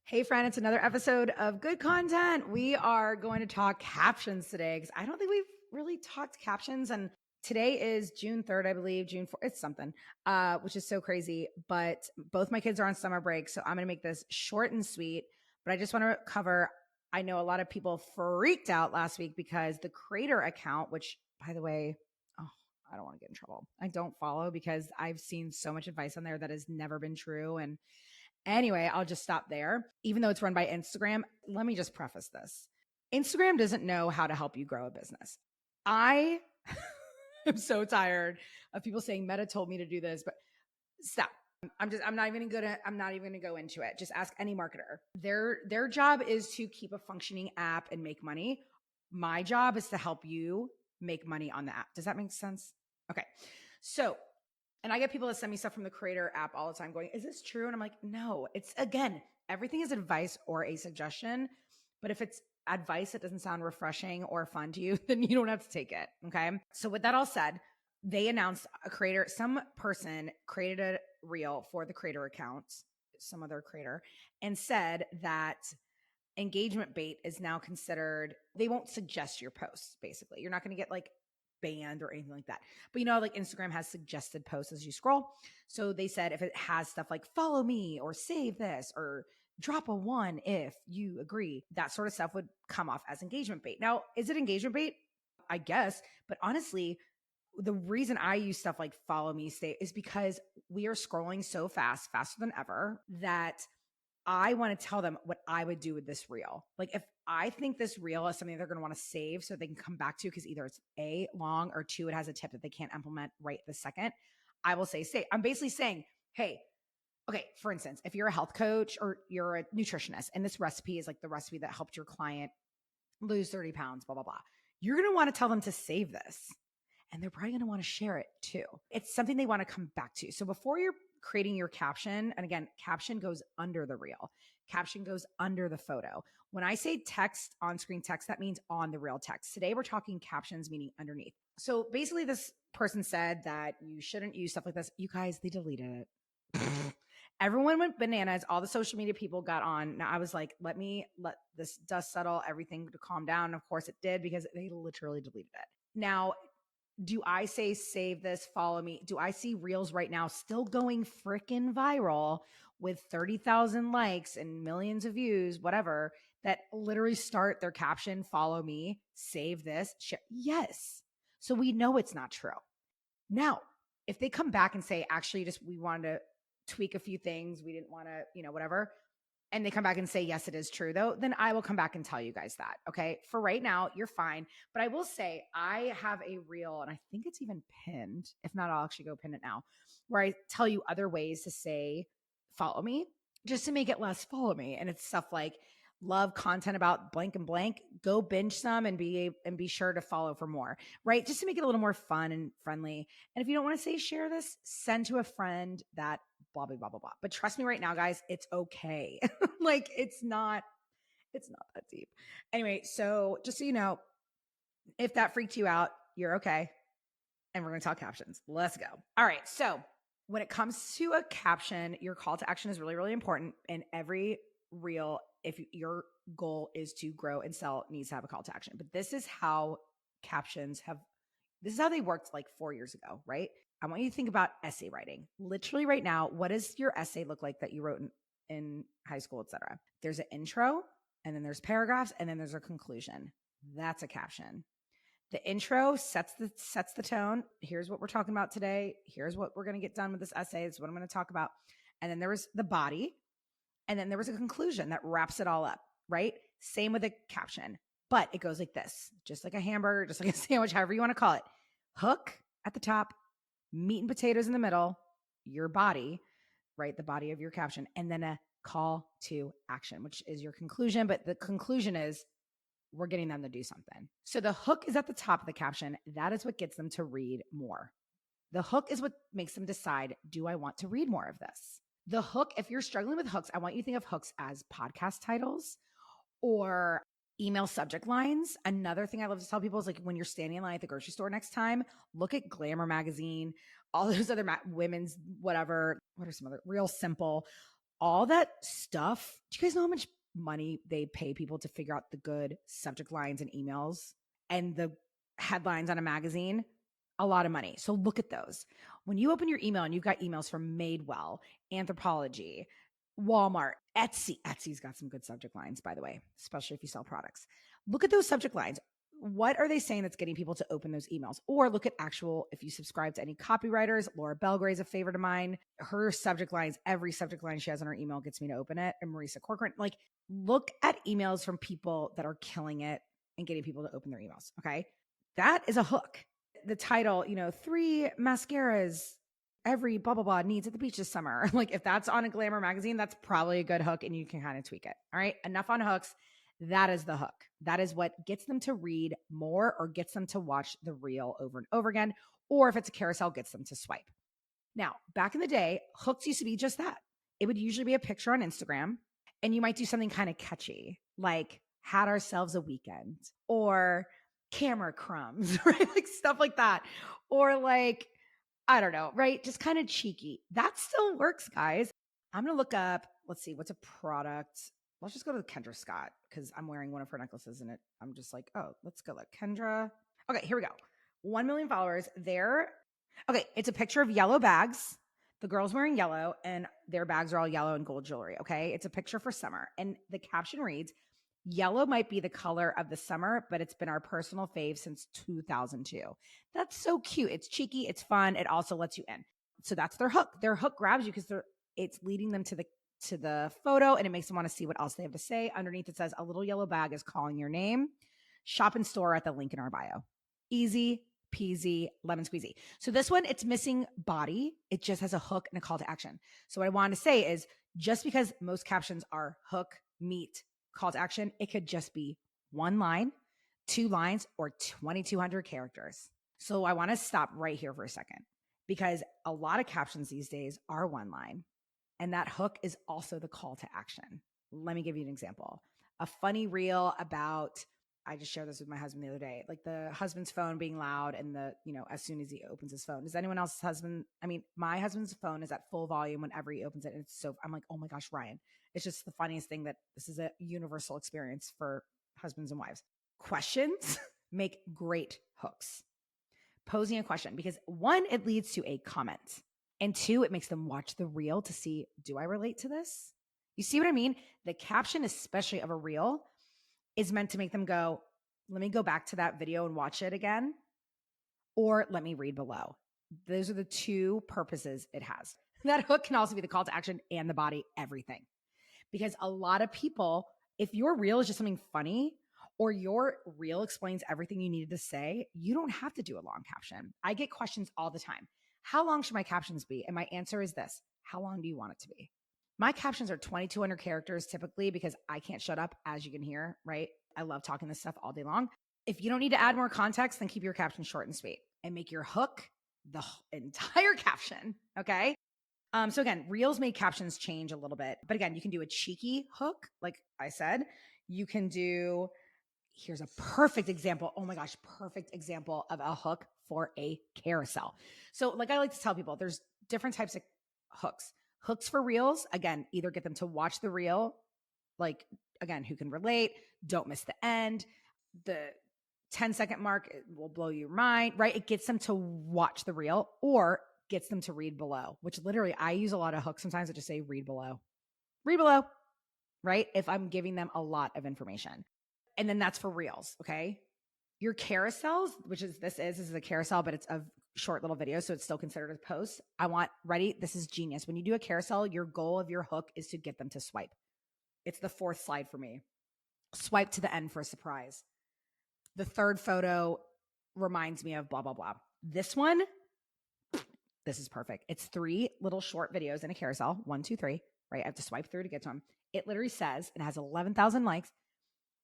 Hey, friend, it's another episode of Good Content. We are going to talk captions today because I don't think we've really talked captions. And today is June 3rd, I believe, June 4th. It's something, which is so crazy. But both my kids are on summer break. So I'm going to make this short and sweet. But I just want to cover, I know a lot of people freaked out last week because the creator account, which, by the way, I don't want to get in trouble. I don't follow because I've seen so much advice on there that has never been true. And anyway, I'll just stop there. Even though it's run by Instagram, let me just preface this. Instagram doesn't know how to help you grow a business. I am so tired of people saying Meta told me to do this, but stop. I'm not even gonna go into it. Just ask any marketer. Their job is to keep a functioning app and make money. My job is to help you make money on the app. Does that make sense? Okay. So, and I get people that send me stuff from the creator app all the time going, is this true? And I'm like, no, it's again, everything is advice or a suggestion. But if it's advice that doesn't sound refreshing or fun to you, then you don't have to take it. Okay. So with that all said, they announced some person created a reel for the creator account, some other creator, and said that engagement bait is now considered, they won't suggest your posts, basically. You're not going to get like banned or anything like that. But like Instagram has suggested posts as you scroll. So they said if it has stuff like follow me or save this or drop a 1 if you agree, that sort of stuff would come off as engagement bait. Now, is it engagement bait? I guess. But honestly, the reason I use stuff like follow me, stay is because we are scrolling so fast, faster than ever, that I want to tell them what I would do with this reel. Like if I think this reel is something they're going to want to save so they can come back to, because either it's A, long, or 2, it has a tip that they can't implement right this second, I will say save. I'm basically saying, hey, okay, for instance, if you're a health coach or you're a nutritionist and this recipe is like the recipe that helped your client lose 30 pounds, blah, blah, blah, you're going to want to tell them to save this. And they're probably going to want to share it too. It's something they want to come back to. So before you're creating your caption, and again, caption goes under the reel. Caption goes under the photo. When I say text, on-screen text, that means on the real text. Today, we're talking captions, meaning underneath. So basically, this person said that you shouldn't use stuff like this. You guys, they deleted it. Everyone went bananas. All the social media people got on. Now I was like, let this dust settle, everything to calm down. And of course it did, because they literally deleted it. Now, do I say save this, follow me? Do I see reels right now still going freaking viral with 30,000 likes and millions of views, whatever, that literally start their caption, follow me, save this, share? Yes. So we know it's not true. Now, if they come back and say, actually, we wanted to tweak a few things, we didn't want to, whatever, and they come back and say, yes, it is true though, then I will come back and tell you guys that. Okay. For right now, you're fine. But I will say I have a reel, and I think it's even pinned. If not, I'll actually go pin it now, where I tell you other ways to say, follow me, just to make it less follow me. And it's stuff like, love content about blank and blank, go binge some and be sure to follow for more, right? Just to make it a little more fun and friendly. And if you don't want to say share this, send to a friend that blah, blah, blah, blah, blah. But trust me right now, guys, it's okay. Like it's not that deep. Anyway, so just so you know, if that freaked you out, you're okay. And we're going to talk captions. Let's go. All right. So when it comes to a caption, your call to action is really, really important. In every reel, if your goal is to grow and sell, it needs to have a call to action. But this is how this is how they worked like 4 years ago, right? I want you to think about essay writing. Literally right now, what does your essay look like that you wrote in high school, etc.? There's an intro, and then there's paragraphs, and then there's a conclusion. That's a caption. The intro sets the tone. Here's what we're talking about today. Here's what we're going to get done with this essay. This is what I'm going to talk about. And then there was the body. And then there was a conclusion that wraps it all up, right? Same with a caption. But it goes like this, just like a hamburger, just like a sandwich, however you want to call it. Hook at the top, meat and potatoes in the middle, your body, right? The body of your caption. And then a call to action, which is your conclusion. But the conclusion is, we're getting them to do something. So the hook is at the top of the caption. That is what gets them to read more. The hook is what makes them decide, do I want to read more of this? The hook, if you're struggling with hooks, I want you to think of hooks as podcast titles or email subject lines. Another thing I love to tell people is, like, when you're standing in line at the grocery store next time, look at Glamour magazine, all those other women's, whatever. What are some other? Real Simple. all that stuff. Do you guys know how much money they pay people to figure out the good subject lines and emails and the headlines on a magazine? A lot of money. So look at those. When you open your email and you've got emails from Madewell, Anthropology, Walmart, Etsy. Etsy's got some good subject lines, by the way, especially if you sell products. Look at those subject lines. What are they saying that's getting people to open those emails? Or look at actual, if you subscribe to any copywriters, Laura Belgray's a favorite of mine. Her subject lines, every subject line she has in her email gets me to open it. And Marisa Corcoran, like look at emails from people that are killing it and getting people to open their emails. Okay. That is a hook. The title, 3 mascaras every blah, blah, blah needs at the beach this summer. Like if that's on a glamour magazine, that's probably a good hook and you can kind of tweak it. All right. Enough on hooks. That is the hook. That is what gets them to read more or gets them to watch the reel over and over again. Or if it's a carousel, gets them to swipe. Now, back in the day, hooks used to be just that. It would usually be a picture on Instagram and you might do something kind of catchy, like had ourselves a weekend or camera crumbs, right? Like stuff like that. Or like, I don't know, right? Just kind of cheeky. That still works, guys. I'm going to look up, let's see, what's a product? Let's just go to Kendra Scott because I'm wearing one of her necklaces and I'm just like, oh, let's go look. Kendra. Okay, here we go. 1 million followers there. Okay, it's a picture of yellow bags. The girl's wearing yellow and their bags are all yellow and gold jewelry. Okay, it's a picture for summer. And the caption reads, yellow might be the color of the summer, but it's been our personal fave since 2002. That's so cute. It's cheeky. It's fun. It also lets you in. So that's their hook. Their hook grabs you because it's leading them to the photo and it makes them want to see what else they have to say. Underneath it says a little yellow bag is calling your name. Shop in store at the link in our bio. Easy peasy, lemon squeezy. So this one, it's missing body. It just has a hook and a call to action. So what I wanted to say is just because most captions are hook, meet, call to action, it could just be 1 line, 2 lines, or 2,200 characters. So I want to stop right here for a second because a lot of captions these days are 1 line. And that hook is also the call to action. Let me give you an example. A funny reel about, I just shared this with my husband the other day, like the husband's phone being loud and as soon as he opens his phone. Does anyone else's husband, my husband's phone is at full volume whenever he opens it. And I'm like, oh my gosh, Ryan, it's just the funniest thing that this is a universal experience for husbands and wives. Questions make great hooks. Posing a question because 1, it leads to a comment. And 2, it makes them watch the reel to see, do I relate to this? You see what I mean? The caption, especially of a reel, is meant to make them go, let me go back to that video and watch it again, or let me read below. Those are the 2 purposes it has. That hook can also be the call to action and the body, everything. Because a lot of people, if your reel is just something funny or your reel explains everything you needed to say, you don't have to do a long caption. I get questions all the time. How long should my captions be? And my answer is this. How long do you want it to be? My captions are 2,200 characters typically because I can't shut up, as you can hear, right? I love talking this stuff all day long. If you don't need to add more context, then keep your caption short and sweet and make your hook the entire caption, okay? So again, reels made captions change a little bit, but again, you can do a cheeky hook, like I said. You can do, here's a perfect example. Oh my gosh, perfect example of a hook for a carousel. So like I like to tell people, there's different types of hooks. Hooks for reels, again, either get them to watch the reel, like again, who can relate, don't miss the end, the 10-second mark will blow your mind, right? It gets them to watch the reel or gets them to read below, which literally I use a lot of hooks. Sometimes I just say read below, right? If I'm giving them a lot of information. And then that's for reels. Okay. Your carousels, which is, this is a carousel, but it's a short little video. So it's still considered a post. Ready? This is genius. When you do a carousel, your goal of your hook is to get them to swipe. It's the 4th slide for me. Swipe to the end for a surprise. The 3rd photo reminds me of blah, blah, blah. This one, this is perfect. It's 3 little short videos in a carousel. 1, 2, 3, right? I have to swipe through to get to them. It literally says, it has 11,000 likes.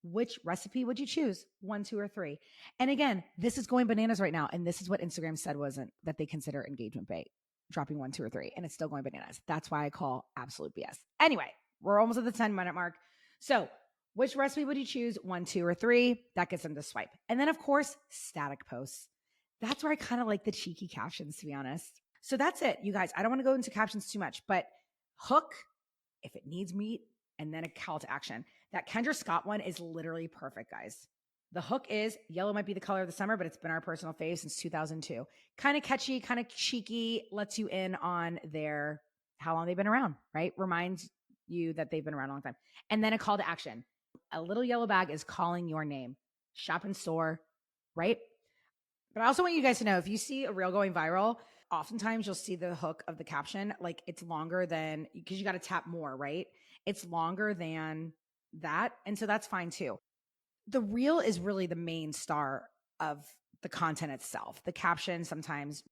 Which recipe would you choose? 1, 2, or 3? And again, this is going bananas right now. And this is what Instagram said wasn't that they consider engagement bait, dropping 1, 2, or 3. And it's still going bananas. That's why I call absolute BS. Anyway, we're almost at the 10-minute mark. So which recipe would you choose? 1, 2, or 3? That gets them to swipe. And then of course, static posts. That's where I kind of like the cheeky captions, to be honest. So that's it, you guys. I don't want to go into captions too much, but hook if it needs meat, and then a call to action. That Kendra Scott one is literally perfect, guys. The hook is yellow might be the color of the summer, but it's been our personal fave since 2002. Kind of catchy, kind of cheeky, lets you in on their how long they've been around, right? Reminds you that they've been around a long time. And then a call to action. A little yellow bag is calling your name. Shop in store, right? But I also want you guys to know if you see a reel going viral, oftentimes you'll see the hook of the caption, like it's longer than because you got to tap more, right? It's longer than that. And so that's fine too. The reel is really the main star of the content itself. The caption sometimes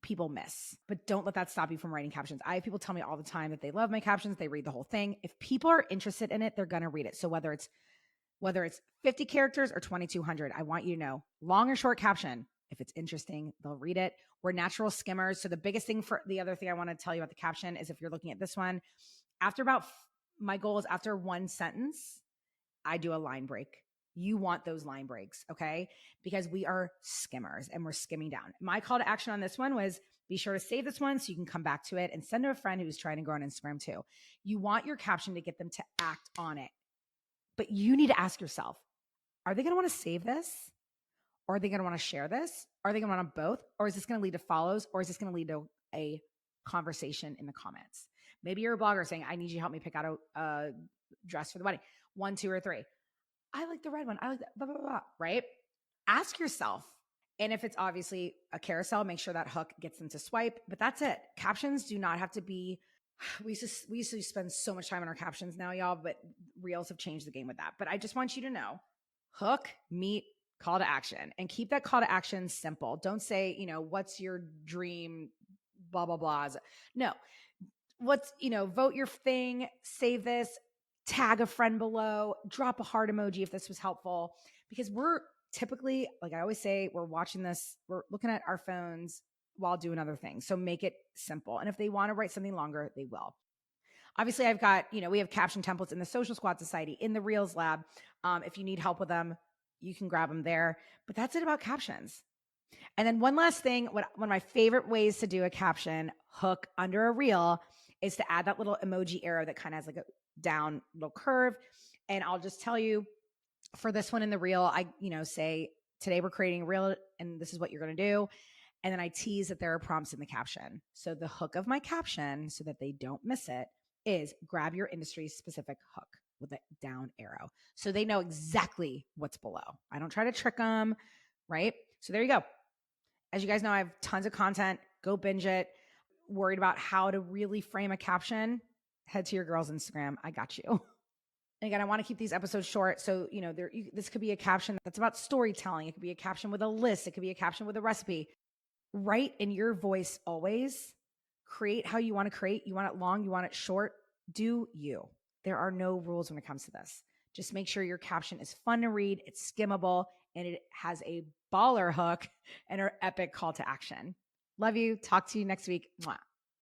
people miss, but don't let that stop you from writing captions. I have people tell me all the time that they love my captions, they read the whole thing. If people are interested in it, they're going to read it. So whether it's 50 characters or 2,200, I want you to know, long or short caption, if it's interesting, they'll read it. We're natural skimmers. So the biggest thing for the other thing I want to tell you about the caption is if you're looking at this one, my goal is after one sentence, I do a line break. You want those line breaks, okay? Because we are skimmers and we're skimming down. My call to action on this one was be sure to save this one so you can come back to it and send to a friend who's trying to grow on Instagram too. You want your caption to get them to act on it. But you need to ask yourself, are they going to want to save this? Or are they going to want to share this? Are they going to want to both? Or is this going to lead to follows? Or is this going to lead to a conversation in the comments? Maybe you're a blogger saying, I need you to help me pick out a dress for the wedding. 1, 2, or 3. I like the red one. I like that, blah, blah, blah, right? Ask yourself. And if it's obviously a carousel, make sure that hook gets them to swipe. But that's it. Captions do not have to be, we used to spend so much time on our captions now, y'all, but reels have changed the game with that. But I just want you to know, hook, meet, call to action, and keep that call to action simple. Don't say, what's your dream, blah, blah, blah. No, vote your thing, save this, tag a friend below, drop a heart emoji if this was helpful, because we're typically, like I always say, we're watching this, we're looking at our phones while doing other things. So make it simple. And if they want to write something longer, they will. Obviously, I've got, we have caption templates in the Social Squad Society, in the Reels Lab. If you need help with them, you can grab them there. But that's it about captions. And then one last thing, one of my favorite ways to do a caption hook under a reel is to add that little emoji arrow that kind of has like a down little curve. And I'll just tell you for this one in the reel, I, say today we're creating a reel and this is what you're going to do. And then I tease that there are prompts in the caption. So the hook of my caption, so that they don't miss it, is grab your industry specific hook with a down arrow. So they know exactly what's below. I don't try to trick them, right? So there you go. As you guys know, I have tons of content. Go binge it. Worried about how to really frame a caption? Head to your girl's Instagram. I got you. And again, I want to keep these episodes short. So, this could be a caption that's about storytelling. It could be a caption with a list. It could be a caption with a recipe. Write in your voice always. Create how you want to create. You want it long, you want it short. Do you. There are no rules when it comes to this. Just make sure your caption is fun to read, it's skimmable, and it has a baller hook and an epic call to action. Love you. Talk to you next week. Mwah.